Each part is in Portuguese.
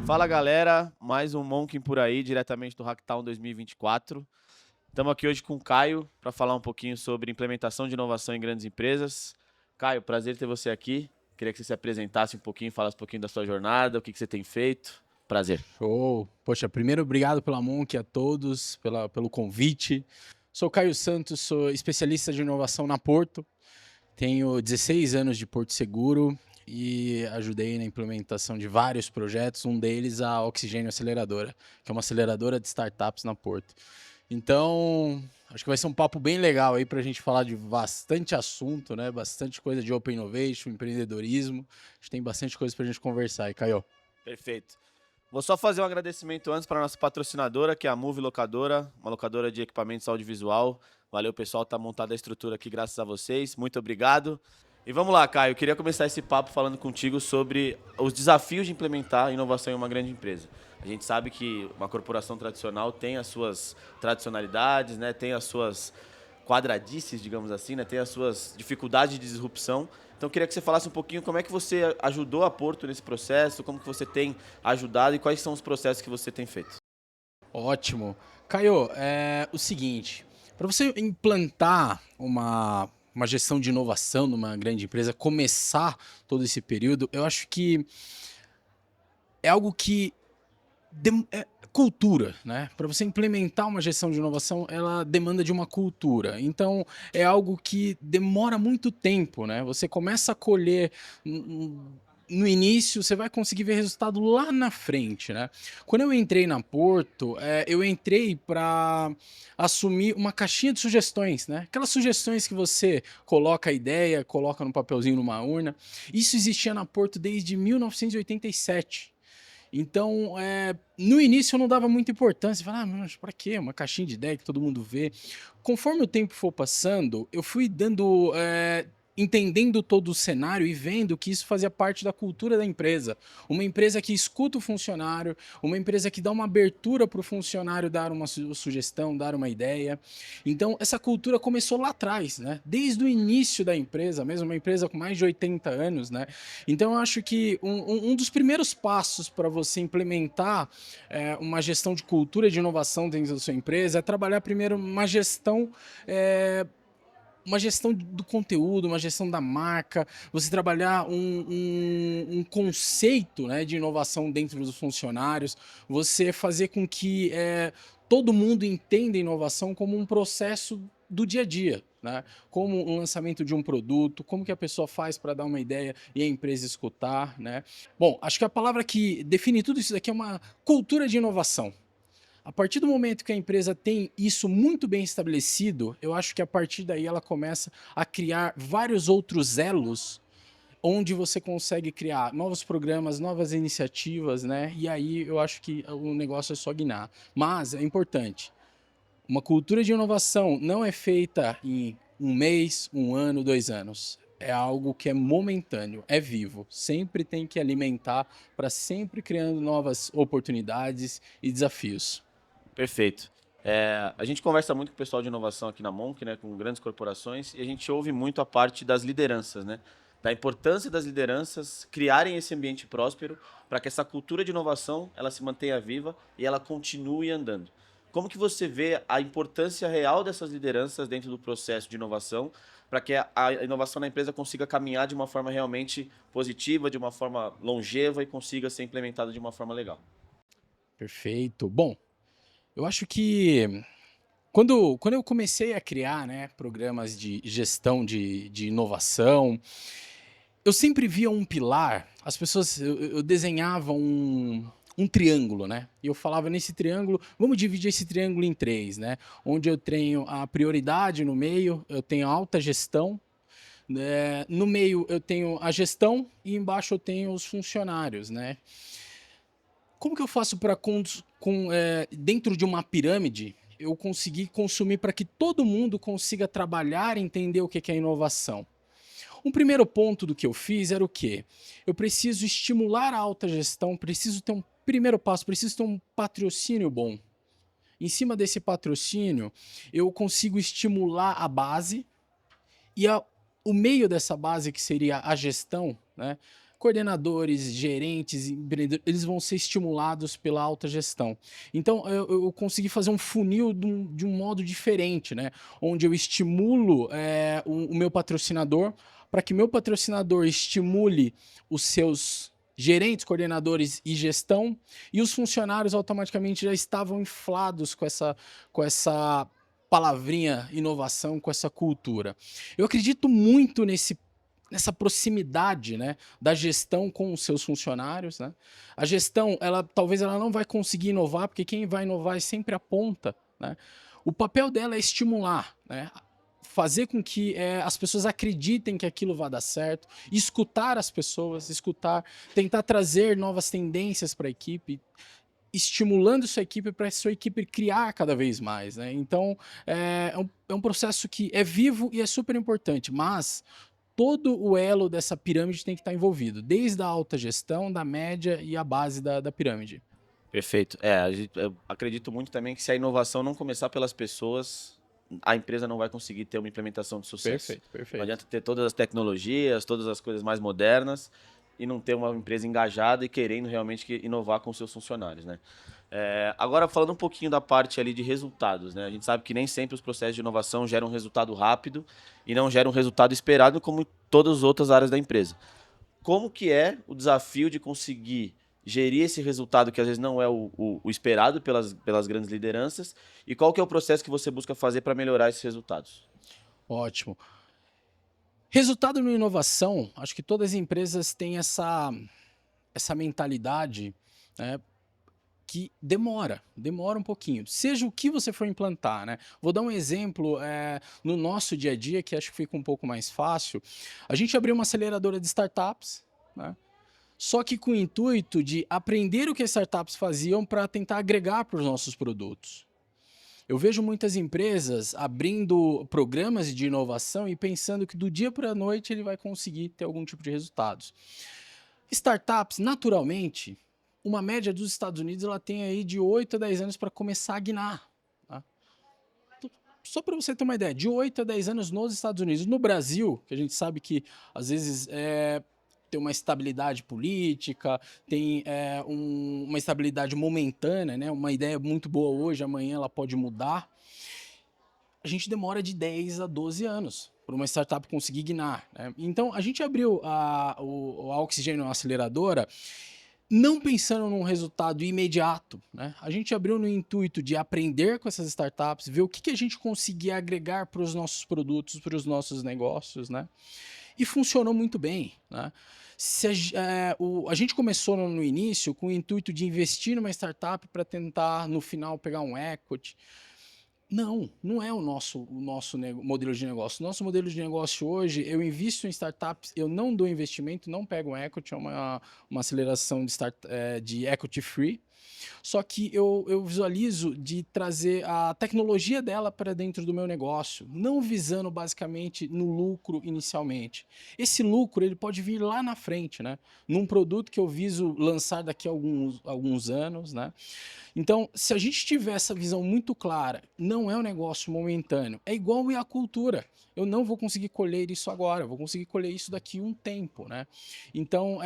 Fala galera, mais um Monkin por aí, diretamente do Hacktown 2024. Estamos aqui hoje com o Caio para falar um pouquinho sobre implementação de inovação em grandes empresas. Caio, prazer ter você aqui. Queria que você se apresentasse um pouquinho, falasse um pouquinho da sua jornada, o que você tem feito. Prazer. Show! Poxa, primeiro, obrigado pela Monk a todos, pelo convite. Sou Caio Santos, sou especialista de inovação na Porto. Tenho 16 anos de Porto Seguro e ajudei na implementação de vários projetos, um deles a Oxigênio Aceleradora, que é uma aceleradora de startups na Porto. Então, acho que vai ser um papo bem legal aí para a gente falar de bastante assunto, né? Bastante coisa de Open Innovation, empreendedorismo. A gente tem bastante coisa para a gente conversar aí, Caio. Perfeito. Vou só fazer um agradecimento antes para a nossa patrocinadora, que é a Move Locadora, uma locadora de equipamentos audiovisual. Valeu, pessoal, tá montada a estrutura aqui graças a vocês. Muito obrigado. E vamos lá, Caio, eu queria começar esse papo falando contigo sobre os desafios de implementar inovação em uma grande empresa. A gente sabe que uma corporação tradicional tem as suas tradicionalidades, né, tem as suas quadradices, digamos assim, né, tem as suas dificuldades de disrupção. Então, eu queria que você falasse um pouquinho como é que você ajudou a Porto nesse processo, como que você tem ajudado e quais são os processos que você tem feito. Ótimo. Caio, é o seguinte, para você implantar uma gestão de inovação numa grande empresa, começar todo esse período, eu acho que é algo que é cultura, né? Para você implementar uma gestão de inovação, ela demanda de uma cultura. Então, é algo que demora muito tempo, né? Você começa a colher no início, você vai conseguir ver resultado lá na frente, né? Quando eu entrei na Porto, eu entrei para assumir uma caixinha de sugestões, né? Aquelas sugestões que você coloca a ideia, coloca no papelzinho numa urna. Isso existia na Porto desde 1987. Então, no início eu não dava muita importância, falava, mas para quê? Uma caixinha de ideia que todo mundo vê. Conforme o tempo for passando, eu fui entendendo todo o cenário e vendo que isso fazia parte da cultura da empresa. Uma empresa que escuta o funcionário, uma empresa que dá uma abertura para o funcionário dar uma sugestão, dar uma ideia. Então, essa cultura começou lá atrás, né? Desde o início da empresa, mesmo uma empresa com mais de 80 anos, né? Então, eu acho que um dos primeiros passos para você implementar uma gestão de cultura de inovação dentro da sua empresa é trabalhar primeiro uma gestão do conteúdo, uma gestão da marca, você trabalhar um conceito, né, de inovação dentro dos funcionários, você fazer com que todo mundo entenda a inovação como um processo do dia a dia, né? Como o lançamento de um produto, como que a pessoa faz para dar uma ideia e a empresa escutar, né? Bom, acho que a palavra que define tudo isso daqui é uma cultura de inovação. A partir do momento que a empresa tem isso muito bem estabelecido, eu acho que a partir daí ela começa a criar vários outros elos onde você consegue criar novos programas, novas iniciativas, né? E aí eu acho que o negócio é só guinar. Mas é importante, uma cultura de inovação não é feita em um mês, um ano, 2 anos. É algo que é momentâneo, é vivo. Sempre tem que alimentar para sempre criando novas oportunidades e desafios. Perfeito. A gente conversa muito com o pessoal de inovação aqui na Monk, né, com grandes corporações, e a gente ouve muito a parte das lideranças, né, da importância das lideranças criarem esse ambiente próspero para que essa cultura de inovação ela se mantenha viva e ela continue andando. Como que você vê a importância real dessas lideranças dentro do processo de inovação para que a inovação na empresa consiga caminhar de uma forma realmente positiva, de uma forma longeva e consiga ser implementada de uma forma legal? Perfeito. Bom, eu acho que quando eu comecei a criar, né, programas de gestão de inovação, eu sempre via um pilar, as pessoas, eu desenhava um triângulo, né? E eu falava nesse triângulo, vamos dividir esse triângulo em três, né? Onde eu tenho a prioridade no meio, eu tenho a alta gestão, né? No meio eu tenho a gestão e embaixo eu tenho os funcionários, né? Como que eu faço para dentro de uma pirâmide, eu conseguir consumir para que todo mundo consiga trabalhar e entender o que é inovação? Um primeiro ponto do que eu fiz era o quê? Eu preciso estimular a alta gestão, preciso ter um primeiro passo, preciso ter um patrocínio bom. Em cima desse patrocínio, eu consigo estimular a base e o meio dessa base, que seria a gestão, né? coordenadores, gerentes, empreendedores, eles vão ser estimulados pela alta gestão. Então, eu consegui fazer um funil de um modo diferente, né? Onde eu estimulo o meu patrocinador, para que meu patrocinador estimule os seus gerentes, coordenadores e gestão, e os funcionários automaticamente já estavam inflados com essa palavrinha inovação, com essa cultura. Eu acredito muito nessa proximidade, né, da gestão com os seus funcionários, né? A gestão, talvez ela não vai conseguir inovar, porque quem vai inovar é sempre a ponta, né? O papel dela é estimular, né? Fazer com que as pessoas acreditem que aquilo vai dar certo, escutar as pessoas, tentar trazer novas tendências para a equipe, estimulando sua equipe para sua equipe criar cada vez mais, né? Então, é um processo que é vivo e é super importante, mas todo o elo dessa pirâmide tem que estar envolvido, desde a alta gestão, da média e a base da pirâmide. Perfeito. Eu acredito muito também que se a inovação não começar pelas pessoas, a empresa não vai conseguir ter uma implementação de sucesso. Perfeito, Não perfeito. adianta ter todas as tecnologias, todas as coisas mais modernas e não ter uma empresa engajada e querendo realmente inovar com seus funcionários, né? Agora, falando um pouquinho da parte ali de resultados, né? A gente sabe que nem sempre os processos de inovação geram um resultado rápido e não geram um resultado esperado como em todas as outras áreas da empresa. Como que é o desafio de conseguir gerir esse resultado que às vezes não é o esperado pelas grandes lideranças e qual que é o processo que você busca fazer para melhorar esses resultados? Ótimo. Resultado na inovação, acho que todas as empresas têm essa mentalidade, né, que demora um pouquinho. Seja o que você for implantar, né? Vou dar um exemplo no nosso dia a dia, que acho que fica um pouco mais fácil. A gente abriu uma aceleradora de startups, né? Só que com o intuito de aprender o que as startups faziam para tentar agregar para os nossos produtos. Eu vejo muitas empresas abrindo programas de inovação e pensando que do dia para a noite ele vai conseguir ter algum tipo de resultados. Startups, naturalmente, uma média dos Estados Unidos ela tem aí de 8 a 10 anos para começar a guinar. Tá? Só para você ter uma ideia, de 8 a 10 anos nos Estados Unidos. No Brasil, que a gente sabe que às vezes tem uma estabilidade política, tem uma estabilidade momentânea, né? Uma ideia muito boa hoje, amanhã ela pode mudar. A gente demora de 10 a 12 anos para uma startup conseguir guinar, né? Então, a gente abriu a Oxigênio Aceleradora não pensando num resultado imediato, né? A gente abriu no intuito de aprender com essas startups, ver o que a gente conseguia agregar para os nossos produtos, para os nossos negócios, né? E funcionou muito bem, né? A gente começou no início com o intuito de investir numa startup para tentar, no final, pegar um equity. Não é o nosso modelo de negócio. Nosso modelo de negócio hoje, eu invisto em startups, eu não dou investimento, não pego um equity, é uma aceleração de equity free. Só que eu visualizo de trazer a tecnologia dela para dentro do meu negócio, não visando basicamente no lucro inicialmente. Esse lucro ele pode vir lá na frente, né? Num produto que eu viso lançar daqui a alguns anos, né? Então, se a gente tiver essa visão muito clara, não é um negócio momentâneo, é igual a cultura. Eu não vou conseguir colher isso agora, eu vou conseguir colher isso daqui a um tempo, né? Então,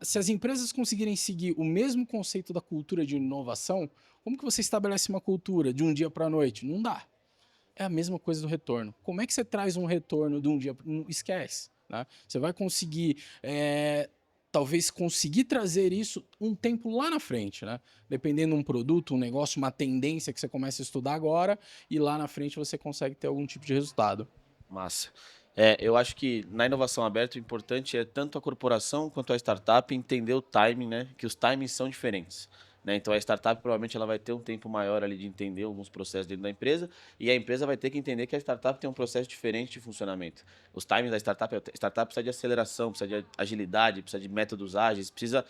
se as empresas conseguirem seguir o mesmo conceito da cultura de inovação, como que você estabelece uma cultura de um dia para a noite? Não dá. É a mesma coisa do retorno. Como é que você traz um retorno de um dia? Esquece, né? Você vai conseguir talvez conseguir trazer isso um tempo lá na frente, né? Dependendo de um produto, um negócio, uma tendência que você começa a estudar agora e lá na frente você consegue ter algum tipo de resultado. Massa. Eu acho que na inovação aberta o importante é tanto a corporação quanto a startup entender o timing, né? Que os timings são diferentes. Né? Então a startup provavelmente ela vai ter um tempo maior ali de entender alguns processos dentro da empresa e a empresa vai ter que entender que a startup tem um processo diferente de funcionamento. Os timings da startup, a startup precisa de aceleração, precisa de agilidade, precisa de métodos ágeis, precisa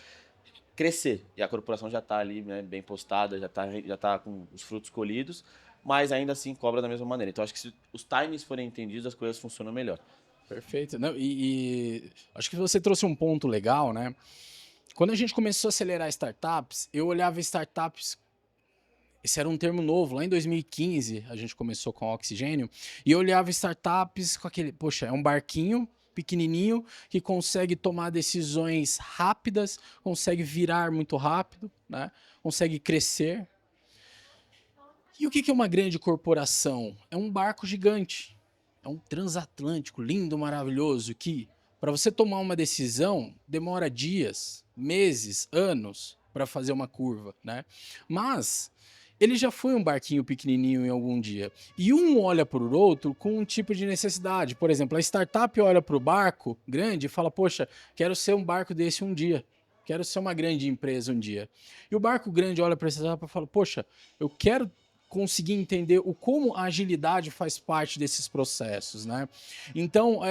crescer. E a corporação já está ali, né, bem postada, já tá com os frutos colhidos, mas ainda assim cobra da mesma maneira. Então acho que se os timings forem entendidos, as coisas funcionam melhor. Perfeito. Não, e acho que você trouxe um ponto legal, né? Quando a gente começou a acelerar startups, eu olhava startups. Esse era um termo novo, lá em 2015 a gente começou com o Oxigênio, e eu olhava startups com aquele, poxa, é um barquinho, pequenininho, que consegue tomar decisões rápidas, consegue virar muito rápido, né? Consegue crescer. E o que é uma grande corporação? É um barco gigante, é um transatlântico lindo, maravilhoso, que para você tomar uma decisão demora dias, meses, anos para fazer uma curva, né? Mas ele já foi um barquinho pequenininho em algum dia. E um olha para o outro com um tipo de necessidade. Por exemplo, a startup olha para o barco grande e fala: poxa, quero ser um barco desse um dia. Quero ser uma grande empresa um dia. E o barco grande olha para essa startup e fala: poxa, eu quero conseguir entender como a agilidade faz parte desses processos, né? Então,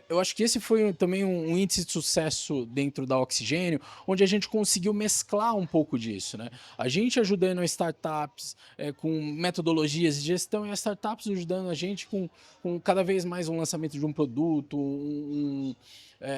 eu acho que esse foi também um índice de sucesso dentro da Oxigênio, onde a gente conseguiu mesclar um pouco disso, né? A gente ajudando as startups com metodologias de gestão e as startups ajudando a gente com cada vez mais um lançamento de um produto,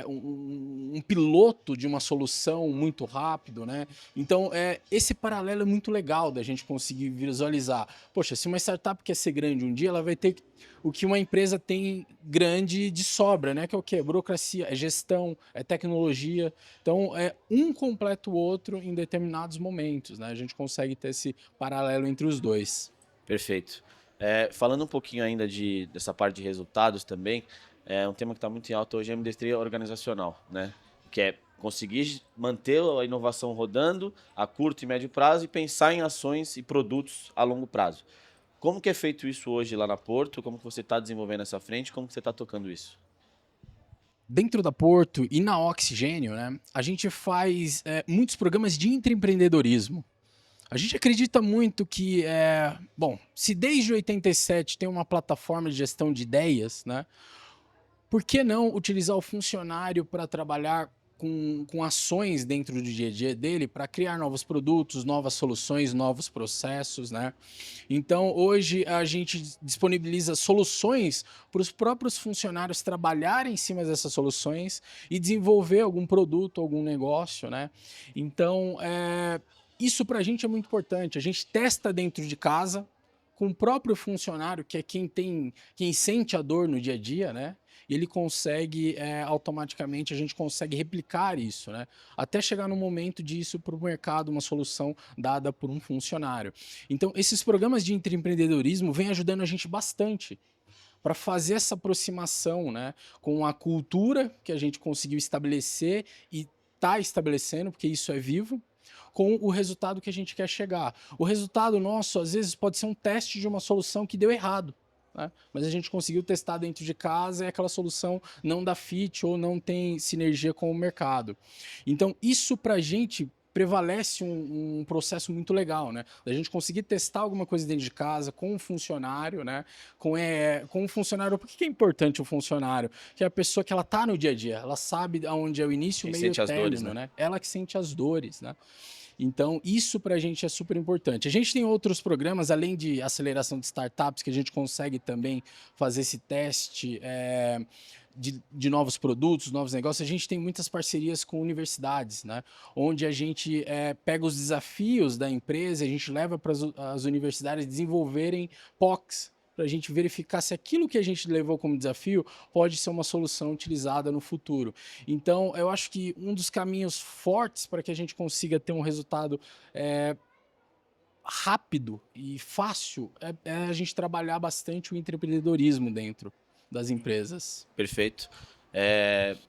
um piloto de uma solução muito rápido, né? Então, esse paralelo é muito legal da gente conseguir visualizar. Poxa, se uma startup quer ser grande um dia, ela vai ter o que uma empresa tem grande de sobra, né? Que é o quê? Burocracia, é gestão, é tecnologia. Então, um completa o outro em determinados momentos, né? A gente consegue ter esse paralelo entre os dois. Perfeito. Falando um pouquinho ainda dessa parte de resultados também, um tema que está muito em alta hoje é a ambidestria organizacional, né? Que é conseguir manter a inovação rodando a curto e médio prazo e pensar em ações e produtos a longo prazo. Como que é feito isso hoje lá na Porto? Como que você está desenvolvendo essa frente? Como que você está tocando isso? Dentro da Porto e na Oxigênio, né, a gente faz muitos programas de intraempreendedorismo. A gente acredita muito que, bom, se desde 87 tem uma plataforma de gestão de ideias, né, por que não utilizar o funcionário para trabalhar com ações dentro do dia a dia dele para criar novos produtos, novas soluções, novos processos, né? Então, hoje a gente disponibiliza soluções para os próprios funcionários trabalharem em cima dessas soluções e desenvolver algum produto, algum negócio, né? Então, isso para a gente é muito importante. A gente testa dentro de casa com o próprio funcionário, que é quem sente a dor no dia a dia, né? Ele consegue automaticamente, a gente consegue replicar isso, né? Até chegar no momento disso para o mercado, uma solução dada por um funcionário. Então, esses programas de empreendedorismo vêm ajudando a gente bastante para fazer essa aproximação, né, com a cultura que a gente conseguiu estabelecer e está estabelecendo, porque isso é vivo, com o resultado que a gente quer chegar. O resultado nosso, às vezes, pode ser um teste de uma solução que deu errado, né? Mas a gente conseguiu testar dentro de casa e aquela solução não dá fit ou não tem sinergia com o mercado. Então, isso para a gente prevalece um processo muito legal, né? Da gente conseguir testar alguma coisa dentro de casa com um funcionário, né? Com um funcionário. Por que é importante o funcionário? Que é a pessoa que ela tá no dia a dia, ela sabe aonde é o início, o meio e o término, né? Ela que sente as dores, né? Então, isso para a gente é super importante. A gente tem outros programas, além de aceleração de startups, que a gente consegue também fazer esse teste de novos produtos, novos negócios. A gente tem muitas parcerias com universidades, né? Onde a gente pega os desafios da empresa, a gente leva para as universidades desenvolverem POCs, para a gente verificar se aquilo que a gente levou como desafio pode ser uma solução utilizada no futuro. Então, eu acho que um dos caminhos fortes para que a gente consiga ter um resultado rápido e fácil é a gente trabalhar bastante o empreendedorismo dentro das empresas. Perfeito.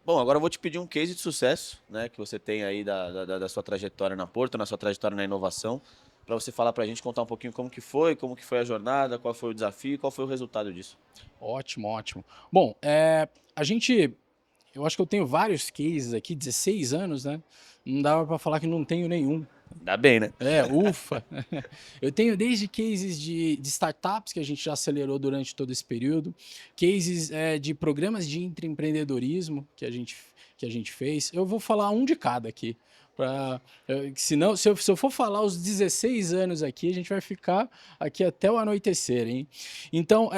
Bom, agora eu vou te pedir um case de sucesso, né, que você tem aí da sua trajetória na Porto, na sua trajetória na inovação, para você falar para a gente, contar um pouquinho como que foi a jornada, qual foi o desafio, qual foi o resultado disso. Ótimo, ótimo. Bom, eu acho que eu tenho vários cases aqui, 16 anos, né? Não dava para falar que não tenho nenhum. Dá bem, né? Ufa! Eu tenho desde cases de startups que a gente já acelerou durante todo esse período, cases de programas de intraempreendedorismo que a gente fez. Eu vou falar um de cada aqui. Senão, se eu for falar os 16 anos aqui, a gente vai ficar aqui até o anoitecer, hein? Então,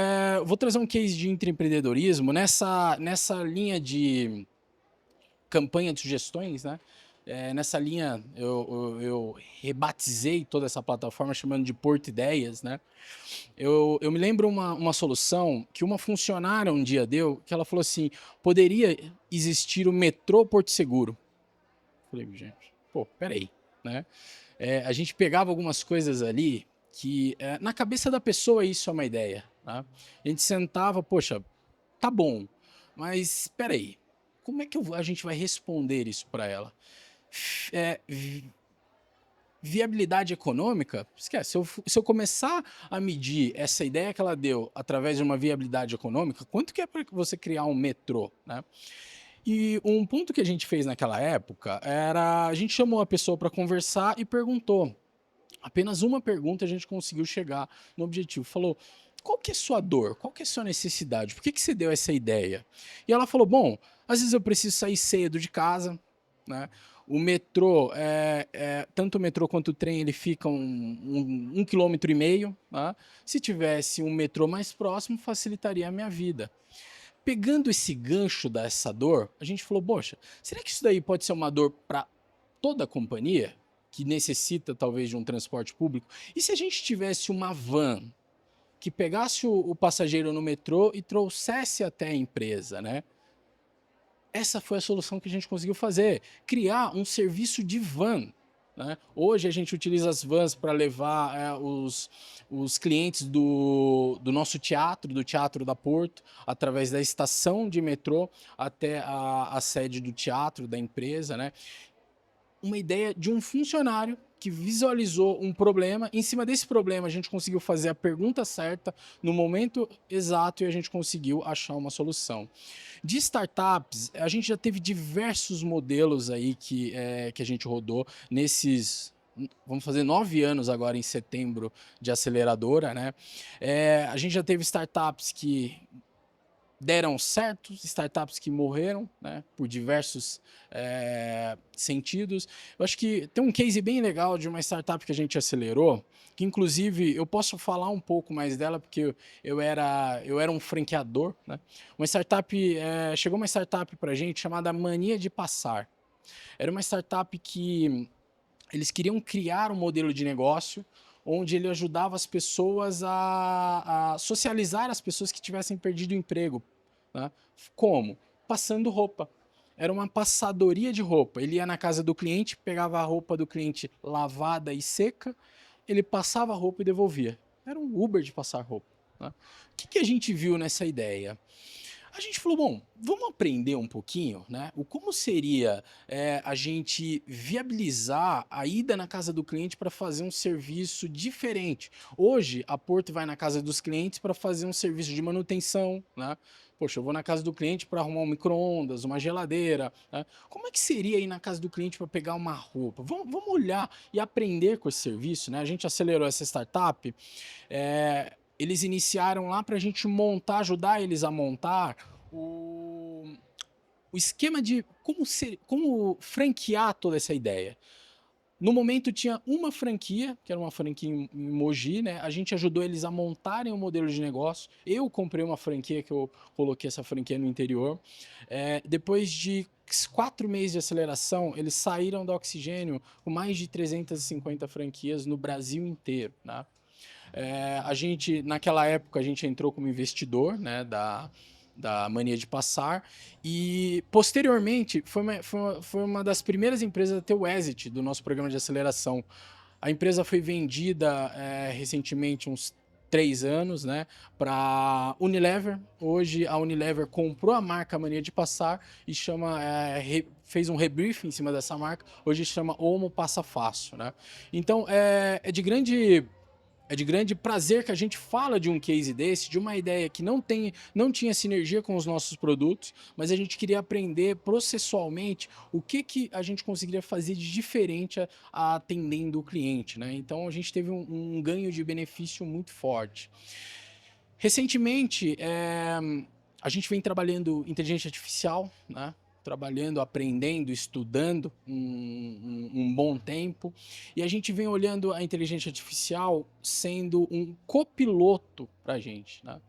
vou trazer um case de intraempreendedorismo nessa linha de campanha de sugestões, né? Nessa linha, eu rebatizei toda essa plataforma chamando de Porto Ideias, né? Eu me lembro uma solução que uma funcionária um dia deu, que ela falou assim: poderia existir o metrô Porto Seguro. Falei, gente, pô, peraí, né? A gente pegava algumas coisas ali que na cabeça da pessoa isso é uma ideia, tá? A gente sentava, poxa, tá bom, mas peraí, como é que a gente vai responder isso para ela? É, viabilidade econômica, esquece. Se eu começar a medir essa ideia que ela deu através de uma viabilidade econômica, quanto que é para você criar um metrô, né? E um ponto que a gente fez naquela época era a gente chamou a pessoa para conversar e perguntou. Apenas uma pergunta a gente conseguiu chegar no objetivo. Falou: qual que é a sua dor? Qual que é a sua necessidade? Por que, que você deu essa ideia? E ela falou: bom, às vezes eu preciso sair cedo de casa, né? O metrô, tanto o metrô quanto o trem, ele fica um quilômetro e meio. Tá? Se tivesse um metrô mais próximo, facilitaria a minha vida. Pegando esse gancho dessa dor, a gente falou: poxa, será que isso daí pode ser uma dor para toda a companhia, que necessita talvez de um transporte público? E se a gente tivesse uma van que pegasse o passageiro no metrô e trouxesse até a empresa, né? Essa foi a solução que a gente conseguiu fazer, criar um serviço de van. Né? Hoje a gente utiliza as vans para levar os clientes do nosso teatro, do Teatro da Porto, através da estação de metrô até a sede do teatro, da empresa, né? Uma ideia de um funcionário que visualizou um problema. Em cima desse problema, a gente conseguiu fazer a pergunta certa no momento exato e a gente conseguiu achar uma solução. De startups, a gente já teve diversos modelos aí que a gente rodou nesses. Vamos fazer 9 anos agora em setembro de aceleradora, né? A gente já teve startups que deram certo, startups que morreram, né, por diversos sentidos. Eu acho que tem um case bem legal de uma startup que a gente acelerou, que inclusive eu posso falar um pouco mais dela, porque eu era um franqueador. Né? Chegou uma startup para a gente chamada Mania de Passar. Era uma startup que eles queriam criar um modelo de negócio onde ele ajudava as pessoas a socializar as pessoas que tivessem perdido o emprego. Né? Como? Passando roupa. Era uma passadoria de roupa. Ele ia na casa do cliente, pegava a roupa do cliente lavada e seca, ele passava a roupa e devolvia. Era um Uber de passar roupa. Né? O que a gente viu nessa ideia? A gente falou, bom, vamos aprender um pouquinho, né? O como seria a gente viabilizar a ida na casa do cliente para fazer um serviço diferente. Hoje, a Porto vai na casa dos clientes para fazer um serviço de manutenção, né? Poxa, eu vou na casa do cliente para arrumar um micro-ondas, uma geladeira. Né? Como é que seria ir na casa do cliente para pegar uma roupa? Vamos olhar e aprender com esse serviço, né? A gente acelerou essa startup. Eles iniciaram lá para a gente montar, ajudar eles a montar o esquema de como franquear toda essa ideia. No momento tinha uma franquia, que era uma franquia em Mogi, né? A gente ajudou eles a montarem o modelo de negócio. Eu comprei uma franquia que eu coloquei essa franquia no interior. Depois de 4 meses de aceleração, eles saíram da Oxigênio com mais de 350 franquias no Brasil inteiro, né? Naquela época, a gente entrou como investidor, né, da Mania de Passar, e posteriormente foi uma das primeiras empresas a ter o exit do nosso programa de aceleração. A empresa foi vendida recentemente, uns 3 anos, né, para Unilever. Hoje a Unilever comprou a marca Mania de Passar e fez um rebrief em cima dessa marca. Hoje chama Omo Passa Fácil, né? Então é de grande prazer que a gente fala de um case desse, de uma ideia que não tinha sinergia com os nossos produtos, mas a gente queria aprender processualmente o que a gente conseguiria fazer de diferente atendendo o cliente. Né? Então a gente teve um ganho de benefício muito forte. Recentemente, a gente vem trabalhando inteligência artificial, né? Trabalhando, aprendendo, estudando um bom tempo. E a gente vem olhando a inteligência artificial sendo um copiloto para a gente. Né?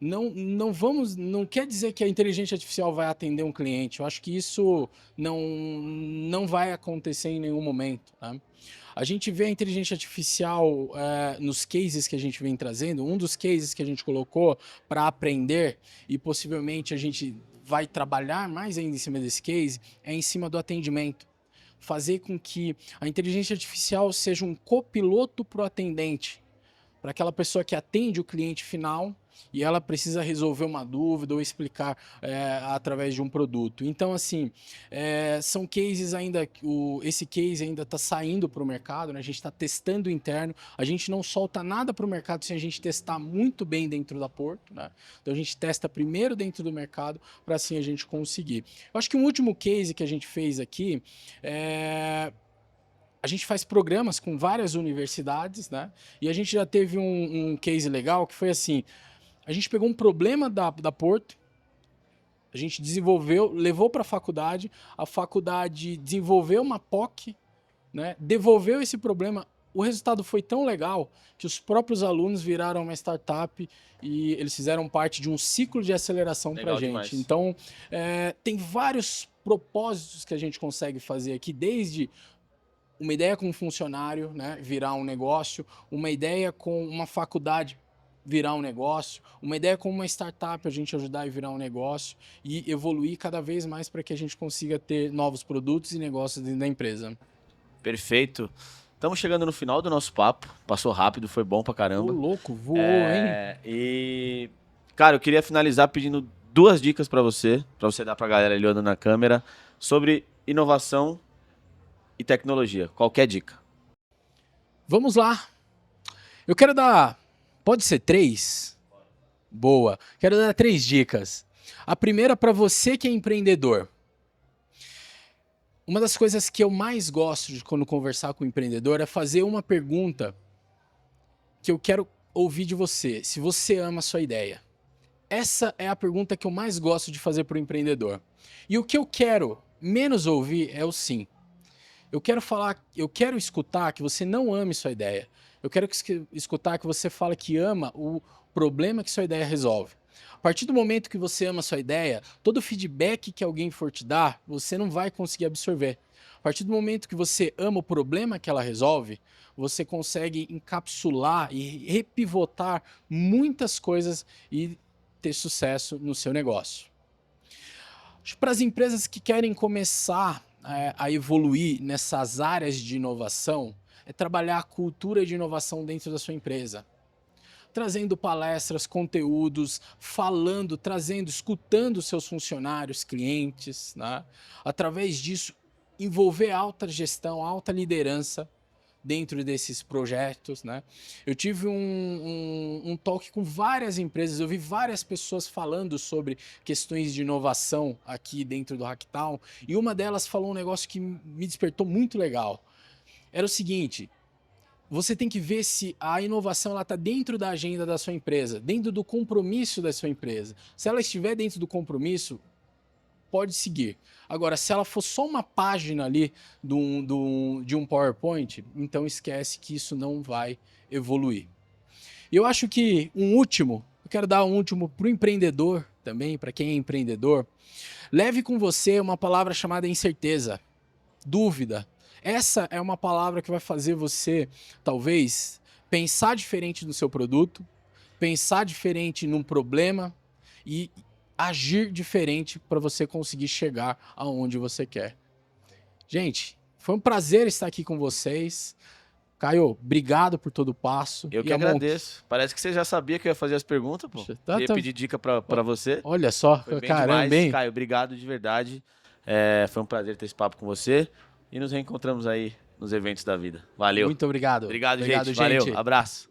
não quer dizer que a inteligência artificial vai atender um cliente. Eu acho que isso não vai acontecer em nenhum momento, né? A gente vê a inteligência artificial nos cases que a gente vem trazendo. Um dos cases que a gente colocou para aprender, e possivelmente a gente vai trabalhar mais ainda em cima desse case, é em cima do atendimento. Fazer com que a inteligência artificial seja um copiloto para o atendente, para aquela pessoa que atende o cliente final e ela precisa resolver uma dúvida ou explicar através de um produto. Então, assim, são cases ainda, esse case ainda está saindo para o mercado, né? A gente está testando interno, a gente não solta nada para o mercado sem a gente testar muito bem dentro da Porto, né? Então a gente testa primeiro dentro do mercado para assim a gente conseguir. Eu acho que um último case que a gente fez aqui a gente faz programas com várias universidades, né? E a gente já teve um case legal que foi assim: a gente pegou um problema da Porto, a gente desenvolveu, levou para a faculdade desenvolveu uma POC, né? Devolveu esse problema. O resultado foi tão legal que os próprios alunos viraram uma startup e eles fizeram parte de um ciclo de aceleração para a gente. Demais. Então, tem vários propósitos que a gente consegue fazer aqui, desde uma ideia com um funcionário, né, virar um negócio, uma ideia com uma faculdade virar um negócio, uma ideia com uma startup a gente ajudar a virar um negócio e evoluir cada vez mais para que a gente consiga ter novos produtos e negócios dentro da empresa. Perfeito. Estamos chegando no final do nosso papo. Passou rápido, foi bom pra caramba. Ô, louco, voou, hein? E, cara, eu queria finalizar pedindo 2 dicas pra você dar pra galera ali olhando na câmera, sobre inovação e tecnologia. Qualquer dica. Vamos lá. Eu quero dar... Pode ser 3? Boa. Quero dar 3 dicas. A primeira para você que é empreendedor. Uma das coisas que eu mais gosto de quando conversar com o empreendedor é fazer uma pergunta que eu quero ouvir de você. Se você ama a sua ideia. Essa é a pergunta que eu mais gosto de fazer para o empreendedor. E o que eu quero menos ouvir é o sim. Eu quero escutar que você não ame sua ideia. Eu quero escutar que você fala que ama o problema que sua ideia resolve. A partir do momento que você ama sua ideia, todo feedback que alguém for te dar, você não vai conseguir absorver. A partir do momento que você ama o problema que ela resolve, você consegue encapsular e repivotar muitas coisas e ter sucesso no seu negócio. Para as empresas que querem começar a evoluir nessas áreas de inovação, é trabalhar a cultura de inovação dentro da sua empresa. Trazendo palestras, conteúdos, falando, escutando seus funcionários, clientes, né? Através disso, envolver alta gestão, alta liderança dentro desses projetos, né? Eu tive um talk com várias empresas, eu vi várias pessoas falando sobre questões de inovação aqui dentro do Hacktown, e uma delas falou um negócio que me despertou muito legal. Era o seguinte: você tem que ver se a inovação está dentro da agenda da sua empresa, dentro do compromisso da sua empresa. Se ela estiver dentro do compromisso, pode seguir. Agora, se ela for só uma página ali de um PowerPoint, então esquece que isso não vai evoluir. Eu acho que eu quero dar um último para o empreendedor também, para quem é empreendedor. Leve com você uma palavra chamada incerteza, dúvida. Essa é uma palavra que vai fazer você, talvez, pensar diferente no seu produto, pensar diferente num problema e agir diferente para você conseguir chegar aonde você quer. Gente, foi um prazer estar aqui com vocês. Caio, obrigado por todo o passo. Eu que agradeço. Parece que você já sabia que eu ia fazer as perguntas, pô. Eu ia pedir dica para você. Olha só, caramba, demais. Caio, obrigado de verdade. Foi um prazer ter esse papo com você. E nos reencontramos aí nos eventos da vida. Valeu. Muito obrigado. Obrigado, gente. Valeu. Abraço.